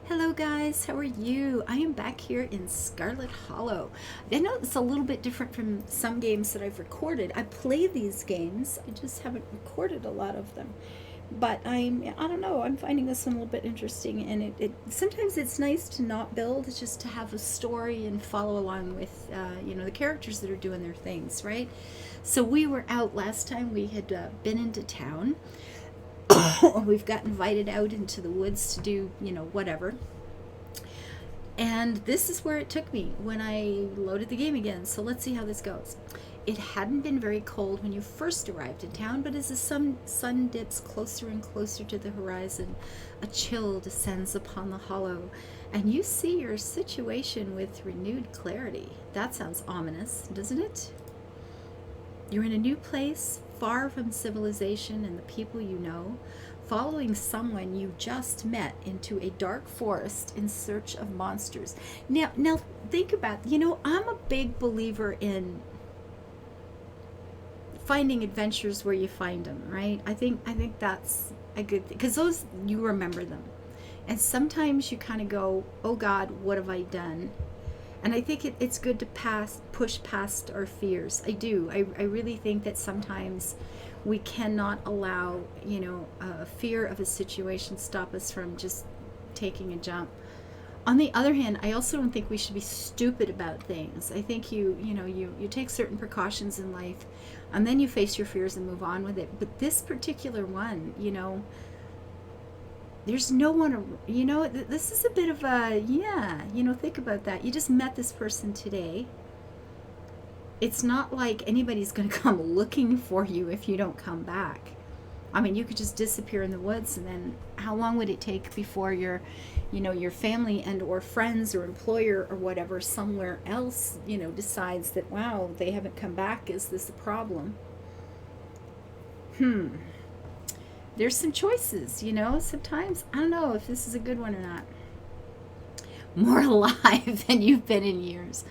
Hello guys, how are you? I am back here in Scarlet Hollow. I know it's a little bit different from some games that I've recorded. I play these games, I just haven't recorded a lot of them. But I don't know, I'm finding this one a little bit interesting, and it sometimes it's nice to not build, it's just to have a story and follow along with the characters that are doing their things, right? So we were out last time, we had been into town. We've got invited out into the woods to do, whatever. And this is where it took me when I loaded the game again. So let's see how this goes. It hadn't been very cold when you first arrived in town, but as the sun dips closer and closer to the horizon, a chill descends upon the hollow, and you see your situation with renewed clarity. That sounds ominous, doesn't it? You're in a new place, far from civilization and the people you know, following someone you just met into a dark forest in search of monsters. Now think about, I'm a big believer in finding adventures where you find them, right? I think that's a good thing, because those, you remember them. And sometimes you kind of go, oh God, what have I done? And I think it's good to push past our fears. I do. I really think that sometimes we cannot allow, a fear of a situation stop us from just taking a jump. On the other hand, I also don't think we should be stupid about things. I think you take certain precautions in life, and then you face your fears and move on with it. But this particular one, there's no one, this is a bit of a, think about that. You just met this person today. It's not like anybody's going to come looking for you if you don't come back. I mean, you could just disappear in the woods, and then how long would it take before your family and or friends or employer or whatever somewhere else, decides that, wow, they haven't come back. Is this a problem? There's some choices, sometimes. I don't know if this is a good one or not. More alive than you've been in years.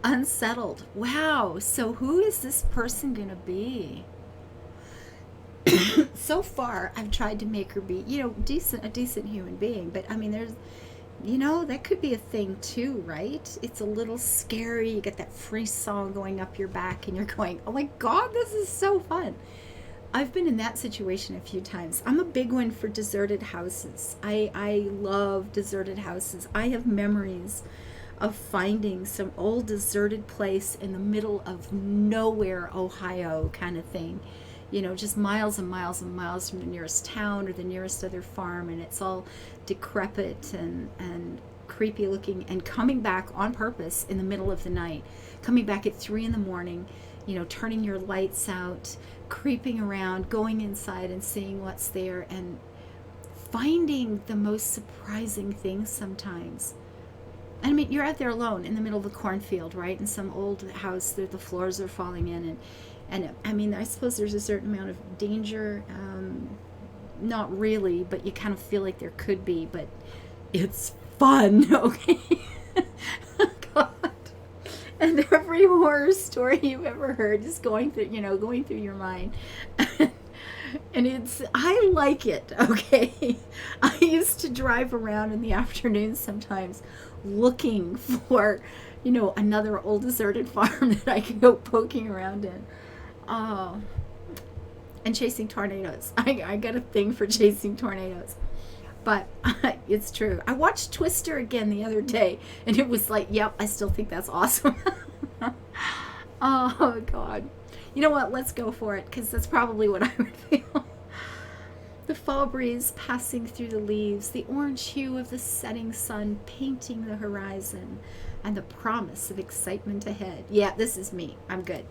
Unsettled. Wow. So who is this person going to be? So far, I've tried to make her be, a decent human being. But, I mean, there's, that could be a thing too, right? It's a little scary. You get that frisson going up your back, and you're going, oh my God, this is so fun. I've been in that situation a few times. I'm a big one for deserted houses. I love deserted houses. I have memories of finding some old deserted place in the middle of nowhere, Ohio kind of thing. Just miles and miles and miles from the nearest town or the nearest other farm, and it's all decrepit and creepy looking, and coming back on purpose in the middle of the night, coming back at 3 a.m, turning your lights out, creeping around, going inside and seeing what's there, and finding the most surprising things sometimes. And I mean, you're out there alone in the middle of a cornfield, right? In some old house that the floors are falling in, and I mean, I suppose there's a certain amount of danger, not really, but you kind of feel like there could be, but it's fun, okay? God. And every horror story you've ever heard is going through your mind. And I like it, okay? I used to drive around in the afternoons sometimes looking for, another old deserted farm that I could go poking around in. Oh, and chasing tornadoes. I got a thing for chasing tornadoes. But it's true. I watched Twister again the other day, and it was like, yep, I still think that's awesome. Oh, God. You know what? Let's go for it, because that's probably what I would feel. The fall breeze passing through the leaves, the orange hue of the setting sun painting the horizon, and the promise of excitement ahead. Yeah, this is me. I'm good.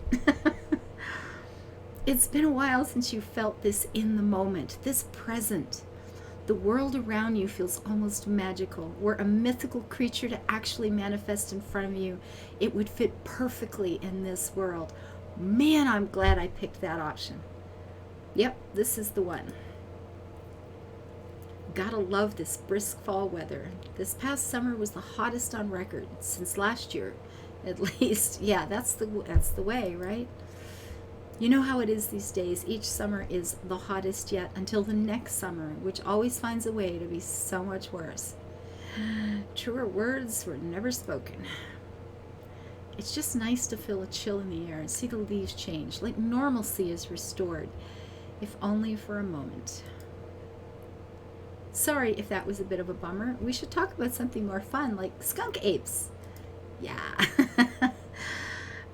It's been a while since you felt this in the moment, this present. The world around you feels almost magical. Were a mythical creature to actually manifest in front of you, it would fit perfectly in this world. Man, I'm glad I picked that option. Yep, this is the one. Gotta love this brisk fall weather. This past summer was the hottest on record since last year, at least. Yeah, that's the way, right? You know how it is these days. Each summer is the hottest yet until the next summer, which always finds a way to be so much worse. Truer words were never spoken. It's just nice to feel a chill in the air and see the leaves change, like normalcy is restored, if only for a moment. Sorry if that was a bit of a bummer. We should talk about something more fun, like skunk apes. Yeah.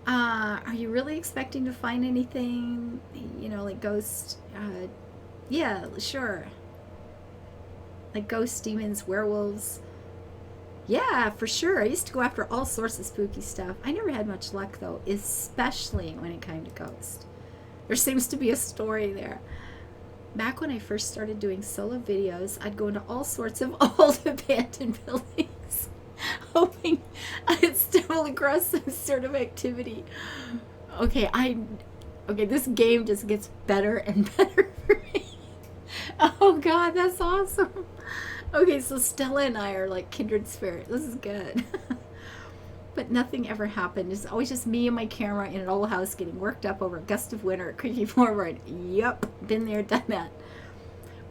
Are you really expecting to find anything, like ghosts? Yeah, sure. Like ghosts, demons, werewolves. Yeah, for sure. I used to go after all sorts of spooky stuff. I never had much luck, though, especially when it came to ghosts. There seems to be a story there. Back when I first started doing solo videos, I'd go into all sorts of old abandoned buildings, hoping I'd stumble across some sort of activity. Okay, this game just gets better and better for me. Oh God, that's awesome. Okay, so Stella and I are like kindred spirits. This is good. But nothing ever happened. It's always just me and my camera in an old house getting worked up over a gust of wind or a creaky floorboard. Yup, been there, done that.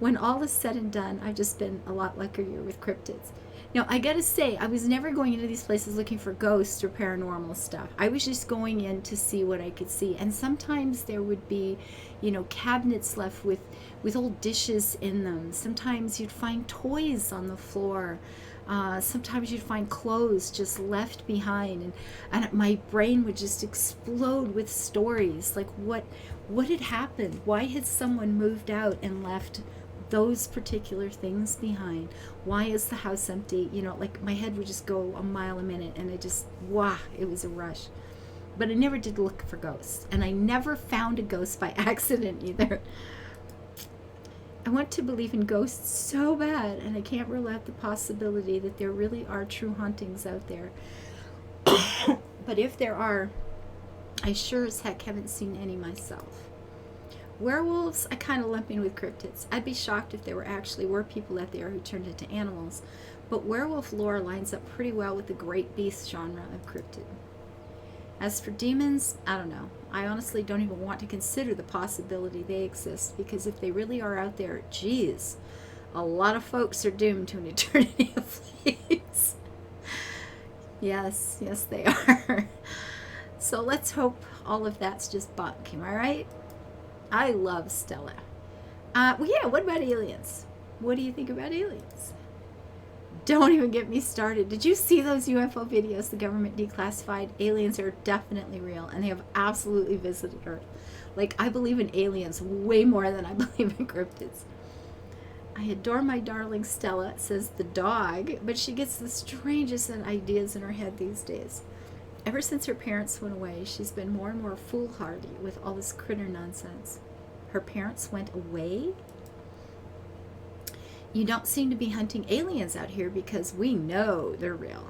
When all is said and done, I've just been a lot luckier with cryptids. Now, I gotta say, I was never going into these places looking for ghosts or paranormal stuff. I was just going in to see what I could see. And sometimes there would be, cabinets left with old dishes in them. Sometimes you'd find toys on the floor. Sometimes you'd find clothes just left behind, and my brain would just explode with stories like what had happened, why had someone moved out and left those particular things behind, why is the house empty, like my head would just go a mile a minute, and it was a rush. But I never did look for ghosts, and I never found a ghost by accident either. I want to believe in ghosts so bad, and I can't rule out the possibility that there really are true hauntings out there. But if there are, I sure as heck haven't seen any myself. Werewolves, I kind of lump in with cryptids. I'd be shocked if there were people out there who turned into animals, but werewolf lore lines up pretty well with the great beast genre of cryptid. As for demons, I don't know. I honestly don't even want to consider the possibility they exist, because if they really are out there, geez, a lot of folks are doomed to an eternity of flames. Yes, they are. So let's hope all of that's just bunk, am I right? I love Stella. What about aliens? What do you think about aliens? Don't even get me started. Did you see those UFO videos the government declassified? Aliens are definitely real, and they have absolutely visited Earth. Like, I believe in aliens way more than I believe in cryptids. I adore my darling Stella, says the dog, but she gets the strangest ideas in her head these days. Ever since her parents went away, she's been more and more foolhardy with all this critter nonsense. Her parents went away? You don't seem to be hunting aliens out here because we know they're real.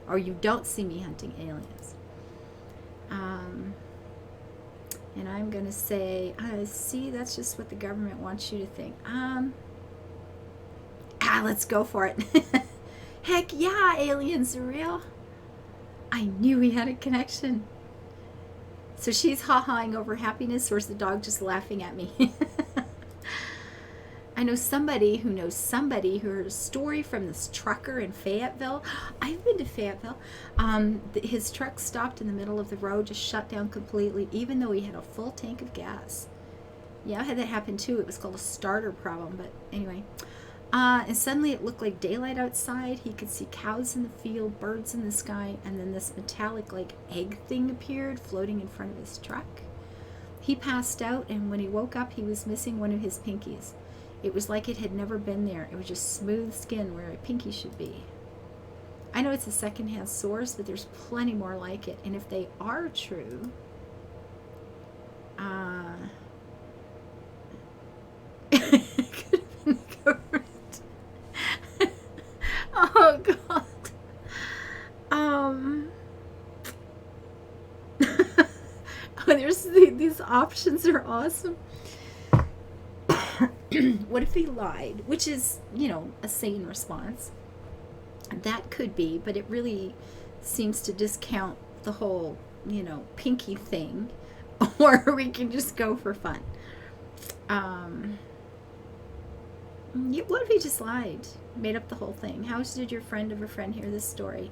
Or you don't see me hunting aliens. And I'm going to say, see, that's just what the government wants you to think. Let's go for it. Heck yeah, aliens are real. I knew we had a connection. So she's ha-haing over happiness, or is the dog just laughing at me? I know somebody who knows somebody who heard a story from this trucker in Fayetteville. I've been to Fayetteville. His truck stopped in the middle of the road, just shut down completely, even though he had a full tank of gas. Yeah, I had that happen too. It was called a starter problem, but anyway. And suddenly it looked like daylight outside. He could see cows in the field, birds in the sky, and then this metallic egg thing appeared floating in front of his truck. He passed out, and when he woke up, he was missing one of his pinkies. It was like it had never been there. It was just smooth skin where a pinky should be. I know it's a secondhand source, but there's plenty more like it. And if they are true, could have been the government. Oh, God. There's these options are awesome. What if he lied? Which is, a sane response. That could be, but it really seems to discount the whole, pinky thing. Or we can just go for fun. What if he just lied? Made up the whole thing. How did your friend of a friend hear this story?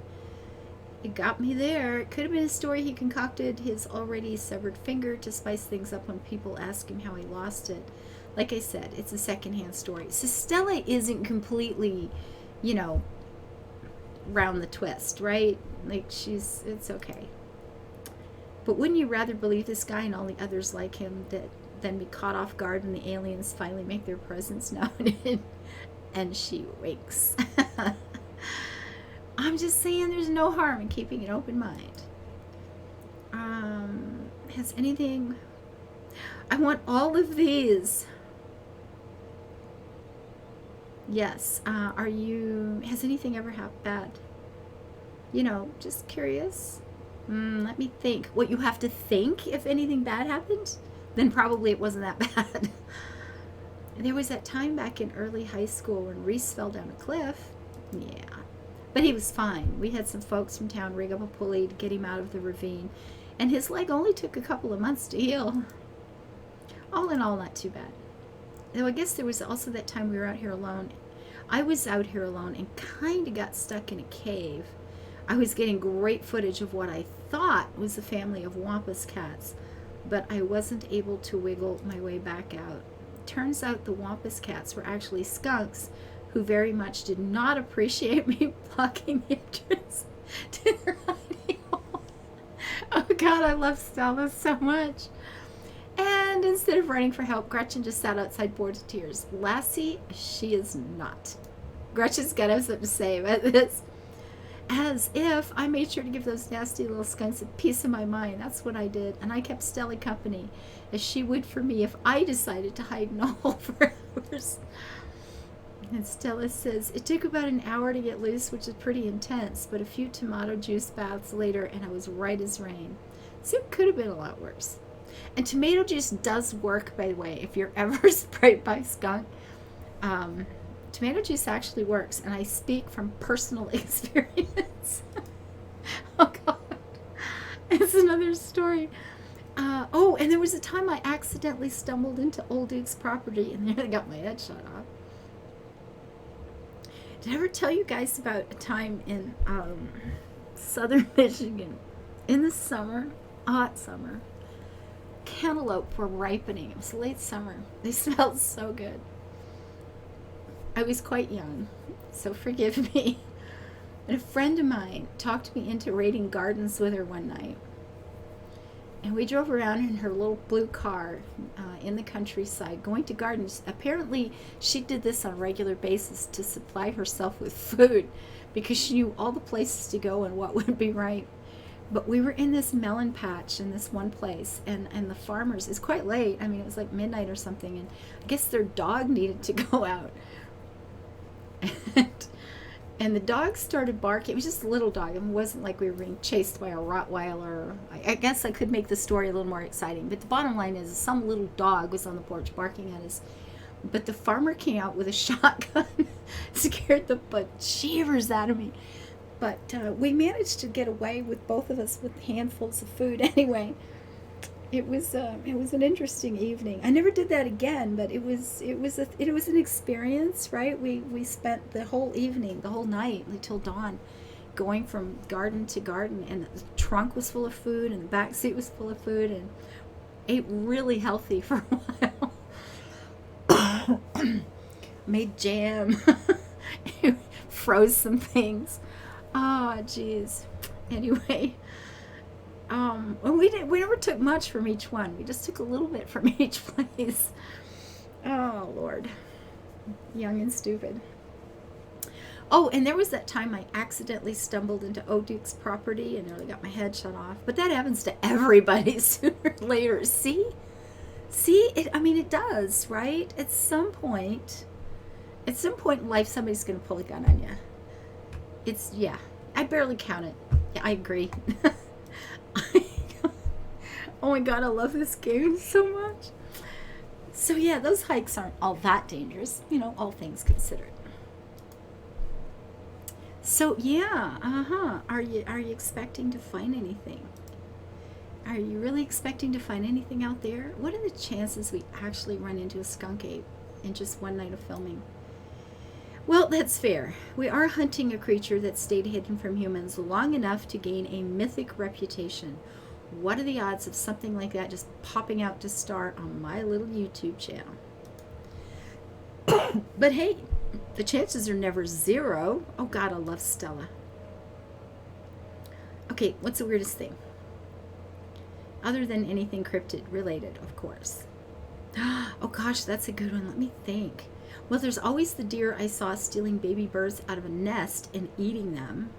It got me there. It could have been a story he concocted his already severed finger to spice things up when people ask him how he lost it. Like I said, it's a secondhand story. So Stella isn't completely, you know, round the twist, right? Like it's okay. But wouldn't you rather believe this guy and all the others like him than be caught off guard when the aliens finally make their presence known and she wakes? I'm just saying there's no harm in keeping an open mind. Has anything... I want all of these. Yes. Has anything ever happened bad? You know, just curious. Let me think. What you have to think if anything bad happened? Then probably it wasn't that bad. There was that time back in early high school when Reese fell down a cliff. Yeah. But he was fine. We had some folks from town rig up a pulley to get him out of the ravine. And his leg only took a couple of months to heal. All in all, not too bad. Though I guess there was also that time we were out here alone. I was out here alone and kind of got stuck in a cave. I was getting great footage of what I thought was a family of wampus cats, but I wasn't able to wiggle my way back out. Turns out the wampus cats were actually skunks who very much did not appreciate me blocking the entrance to their hiding hole. Oh God, I love Stella so much. And instead of running for help, Gretchen just sat outside bored to tears. Lassie, she is not. Gretchen's got to have something to say about this. As if I made sure to give those nasty little skunks a piece of my mind. That's what I did. And I kept Stella company, as she would for me if I decided to hide in a hole for hours. And Stella says, it took about an hour to get loose, which is pretty intense, but a few tomato juice baths later, and I was right as rain. So it could have been a lot worse. And tomato juice does work, by the way, if you're ever sprayed by skunk. Tomato juice actually works, and I speak from personal experience. Oh, God. It's another story. And there was a time I accidentally stumbled into Old Duke's property, and nearly got my head shot off. Did I ever tell you guys about a time in southern Michigan in the summer, hot summer? Cantaloupe were ripening. It was late summer. They smelled so good. I was quite young, so forgive me. And a friend of mine talked me into raiding gardens with her one night. And we drove around in her little blue car in the countryside, going to gardens. Apparently, she did this on a regular basis to supply herself with food because she knew all the places to go and what would be right. But we were in this melon patch in this one place, and the farmers, it's quite late. I mean, it was like midnight or something, and I guess their dog needed to go out. And the dog started barking. It was just a little dog. It wasn't like we were being chased by a Rottweiler. I guess I could make the story a little more exciting. But the bottom line is some little dog was on the porch barking at us. But the farmer came out with a shotgun, scared the bejeebers out of me. But we managed to get away with both of us with handfuls of food anyway. It was an interesting evening. I never did that again, but it was an experience, right? We spent the whole evening, the whole night until dawn, going from garden to garden, and the trunk was full of food, and the back seat was full of food, and ate really healthy for a while. Made jam, froze some things. Oh, geez. Anyway. We never took much from each one. We just took a little bit from each place. Oh, Lord. Young and stupid. Oh, and there was that time I accidentally stumbled into Duke's property and nearly got my head shut off. But that happens to everybody sooner or later. See? It does, right? At some point in life, somebody's going to pull a gun on you. I barely count it. Yeah, I agree. Oh my God, I love this game so much. So yeah, those hikes aren't all that dangerous, all things considered. So yeah, Are you expecting to find anything? Are you really expecting to find anything out there? What are the chances we actually run into a skunk ape in just one night of filming? Well, that's fair. We are hunting a creature that stayed hidden from humans long enough to gain a mythic reputation. What are the odds of something like that just popping out to start on my little YouTube channel? But hey, the chances are never zero. Oh God, I love Stella. Okay, what's the weirdest thing? Other than anything cryptid related, of course. Oh gosh, that's a good one. Let me think. Well, there's always the deer I saw stealing baby birds out of a nest and eating them.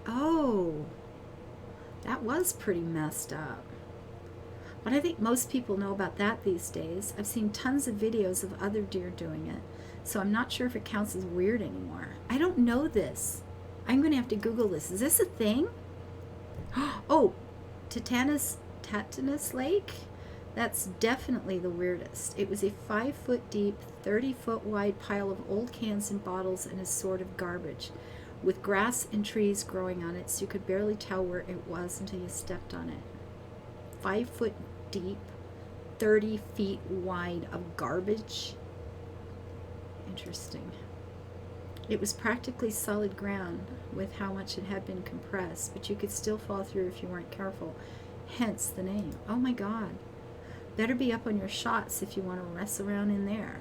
Oh, that was pretty messed up. But I think most people know about that these days. I've seen tons of videos of other deer doing it, so I'm not sure if it counts as weird anymore. I don't know this. I'm going to have to Google this. Is this a thing? Oh, Tatanus Lake? That's definitely the weirdest. It was a 5-foot deep, 30-foot wide pile of old cans and bottles and a sort of garbage, with grass and trees growing on it, so you could barely tell where it was until you stepped on it. 5 foot deep, 30 feet wide of garbage. Interesting. It was practically solid ground with how much it had been compressed, but you could still fall through if you weren't careful, hence the name. Oh my God. Better be up on your shots if you want to mess around in there.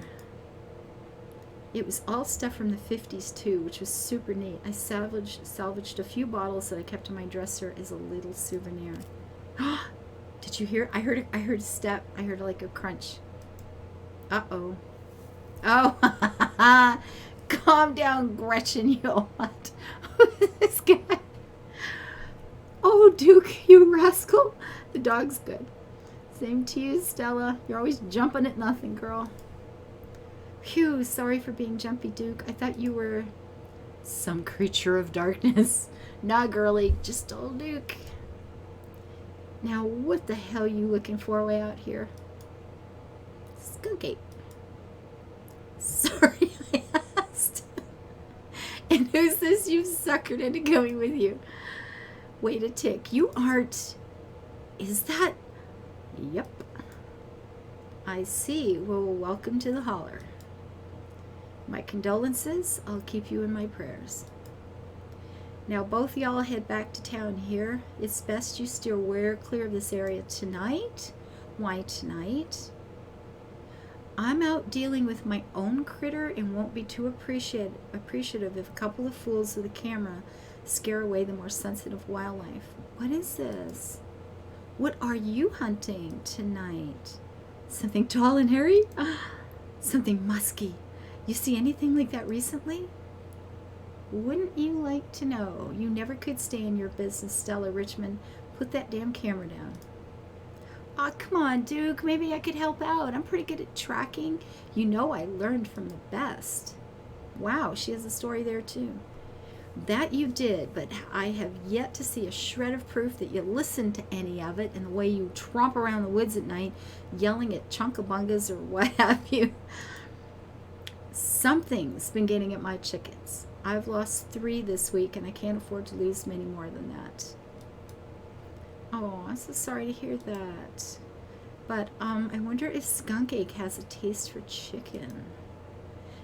It was all stuff from the 50s too, which was super neat. I salvaged a few bottles that I kept in my dresser as a little souvenir. Did you hear? I heard a step. I heard like a crunch. Uh-oh. Oh, calm down, Gretchen, you what? This guy. Oh, Duke, you rascal. The dog's good. Same to you, Stella. You're always jumping at nothing, girl. Phew, sorry for being jumpy, Duke. I thought you were some creature of darkness. Nah, girly, just old Duke. Now, what the hell are you looking for way out here? Skunk ape. Sorry, I asked. And who's this you've suckered into going with you? Wait a tick. You aren't... Is that... Yep. I see. Well, welcome to the holler. My condolences. I'll keep you in my prayers. Now, both y'all head back to town here. It's best you steer clear of this area tonight. Why tonight? I'm out dealing with my own critter and won't be too appreciative if a couple of fools with a camera scare away the more sensitive wildlife. What is this? What are you hunting tonight? Something tall and hairy? Something musky. You see anything like that recently? Wouldn't you like to know? You never could stay in your business, Stella Richmond. Put that damn camera down. Aw, come on, Duke. Maybe I could help out. I'm pretty good at tracking. You know I learned from the best. Wow, she has a story there too. That you did, but I have yet to see a shred of proof that you listened to any of it and the way you tromp around the woods at night yelling at chunkabungas or what have you. Something's been getting at my chickens. I've lost 3 this week and I can't afford to lose many more than that. Oh, I'm so sorry to hear that. But I wonder if skunk ape has a taste for chicken.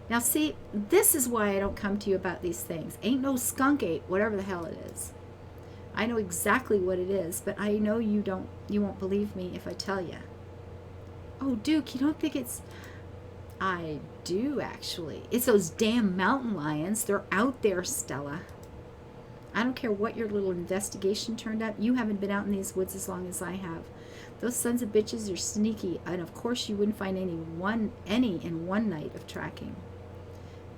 Now see, this is why I don't come to you about these things. Ain't no skunk ape, whatever the hell it is. I know exactly what it is, but I know you won't believe me if I tell you. Oh, Duke, you don't think it's... I do, actually. It's those damn mountain lions. They're out there, Stella. I don't care what your little investigation turned up. You haven't been out in these woods as long as I have. Those sons of bitches are sneaky, and of course you wouldn't find any in one night of tracking.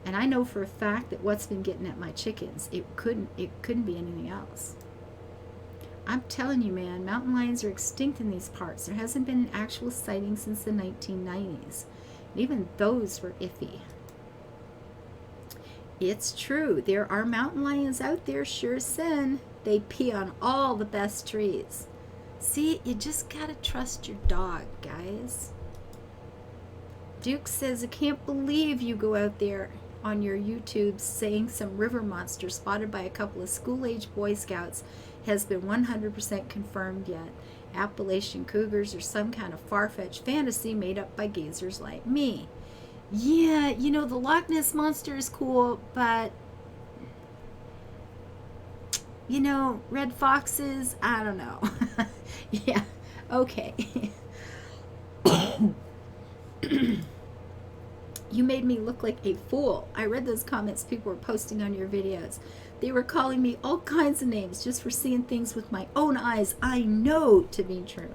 And I know for a fact that what's been getting at my chickens, it couldn't be anything else. I'm telling you, man, mountain lions are extinct in these parts. There hasn't been an actual sighting since the 1990s. And even those were iffy. It's true. There are mountain lions out there, sure as sin. They pee on all the best trees. See, you just gotta trust your dog, guys. Duke says, I can't believe you go out there on your YouTube saying some river monster spotted by a couple of school-age Boy Scouts has been 100% confirmed yet. Appalachian cougars are some kind of far-fetched fantasy made up by geezers like me. Yeah, you know, the Loch Ness Monster is cool, but, you know, red foxes, I don't know. Yeah, okay. You made me look like a fool. I read those comments people were posting on your videos. They were calling me all kinds of names just for seeing things with my own eyes I know to be true.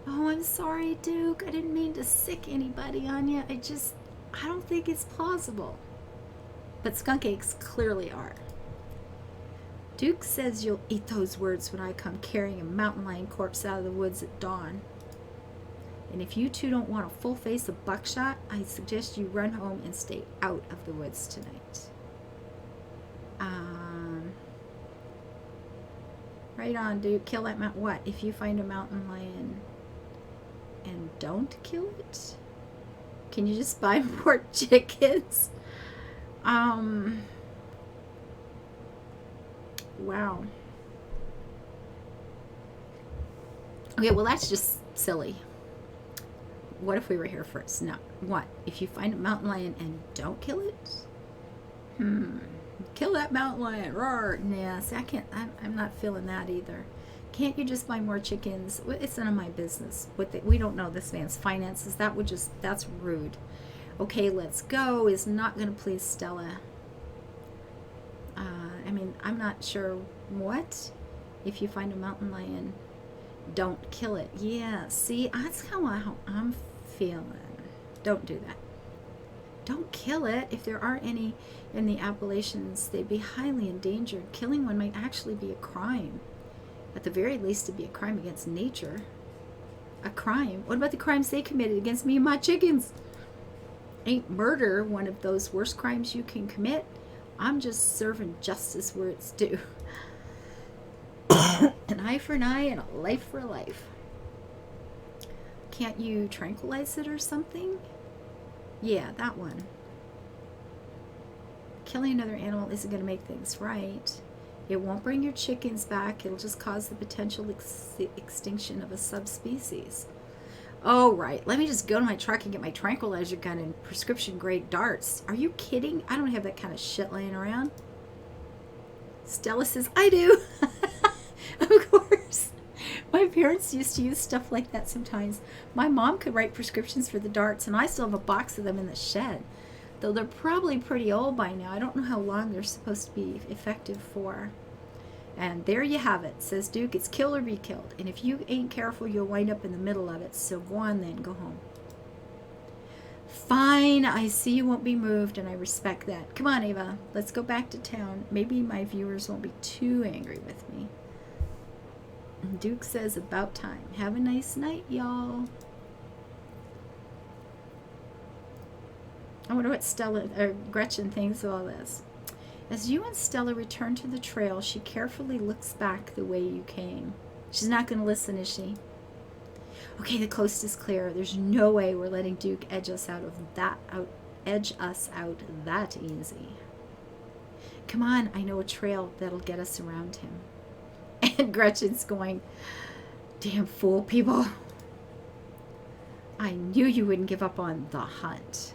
Oh, I'm sorry, Duke. I didn't mean to sick anybody on you. I don't think it's plausible. But skunk eggs clearly are. Duke says you'll eat those words when I come carrying a mountain lion corpse out of the woods at dawn. And if you two don't want a full face of buckshot, I suggest you run home and stay out of the woods tonight. Right on, Duke. Kill that mountain. What? If you find a mountain lion and don't kill it? Can you just buy more chickens? Wow. Okay, well, that's just silly. What if we were here first? No. What? If you find a mountain lion and don't kill it? Kill that mountain lion. Roar. Nah, see, I'm not feeling that either. Can't you just buy more chickens? It's none of my business. We don't know this man's finances. That's rude. Okay, let's go is not going to please Stella. I mean, I'm not sure what. If you find a mountain lion, don't kill it. Yeah, see, that's kind of how I'm feeling. Don't do that. Don't kill it. If there are any in the Appalachians, they'd be highly endangered. Killing one might actually be a crime. At the very least, it'd be a crime against nature. A crime? What about the crimes they committed against me and my chickens? Ain't murder one of those worst crimes you can commit? I'm just serving justice where it's due. An eye for an eye and a life for a life. Can't you tranquilize it or something? Yeah, that one. Killing another animal isn't going to make things right. It won't bring your chickens back. It'll just cause the potential extinction of a subspecies. Oh, right. Let me just go to my truck and get my tranquilizer gun and prescription grade darts. Are you kidding? I don't have that kind of shit laying around. Stella says, I do. Of course. My parents used to use stuff like that sometimes. My mom could write prescriptions for the darts, and I still have a box of them in the shed. Though they're probably pretty old by now. I don't know how long they're supposed to be effective for. And there you have it. Says Duke, it's kill or be killed. And if you ain't careful, you'll wind up in the middle of it. So go on then, go home. Fine, I see you won't be moved, and I respect that. Come on, Ava, let's go back to town. Maybe my viewers won't be too angry with me. Duke says about time. Have a nice night, y'all. I wonder what Stella or Gretchen thinks of all this. As you and Stella return to the trail, she carefully looks back the way you came. She's not going to listen, is she? Okay, the coast is clear. There's no way we're letting Duke edge us out that easy. Come on, I know a trail that'll get us around him. And Gretchen's going, damn fool people. I knew you wouldn't give up on the hunt.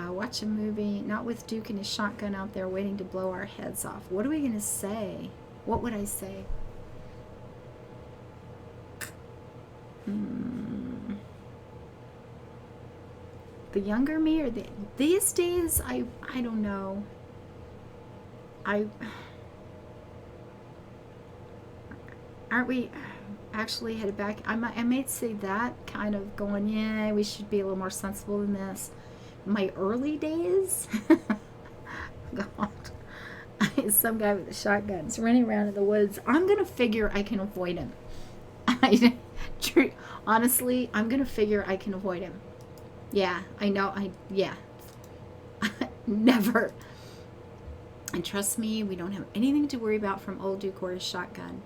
Watch a movie, not with Duke and his shotgun out there waiting to blow our heads off. What are we going to say? What would I say? The younger me or these days, I don't know. Aren't we actually headed back? I might say that, kind of going, yeah, we should be a little more sensible than this. My early days? God. Some guy with a shotgun is running around in the woods. I'm going to figure I can avoid him. Honestly, I'm going to figure I can avoid him. Yeah, I know. Yeah. Never. And trust me, we don't have anything to worry about from old Duke or his shotgun.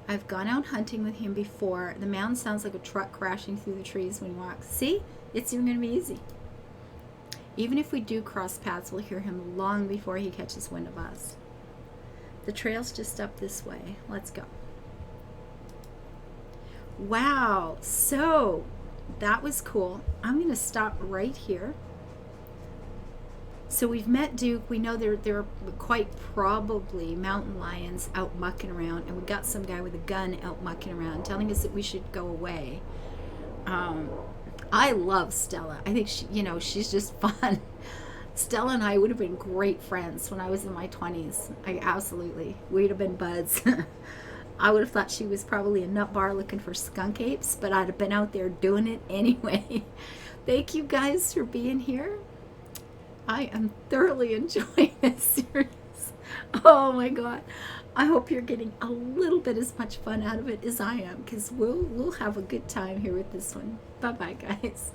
I've gone out hunting with him before. The mound sounds like a truck crashing through the trees when he walks. See? It's even going to be easy. Even if we do cross paths, we'll hear him long before he catches wind of us. The trail's just up this way. Let's go. Wow. So, that was cool. I'm going to stop right here. So we've met Duke. We know there are quite probably mountain lions out mucking around, and we got some guy with a gun out mucking around telling us that we should go away. I love Stella. I think she's just fun. Stella and I would have been great friends when I was in my 20s. We'd have been buds. I would have thought she was probably a nut bar looking for skunk apes, but I'd have been out there doing it anyway. Thank you guys for being here. I am thoroughly enjoying this series. Oh my God. I hope you're getting a little bit as much fun out of it as I am, because we'll have a good time here with this one. Bye-bye, guys.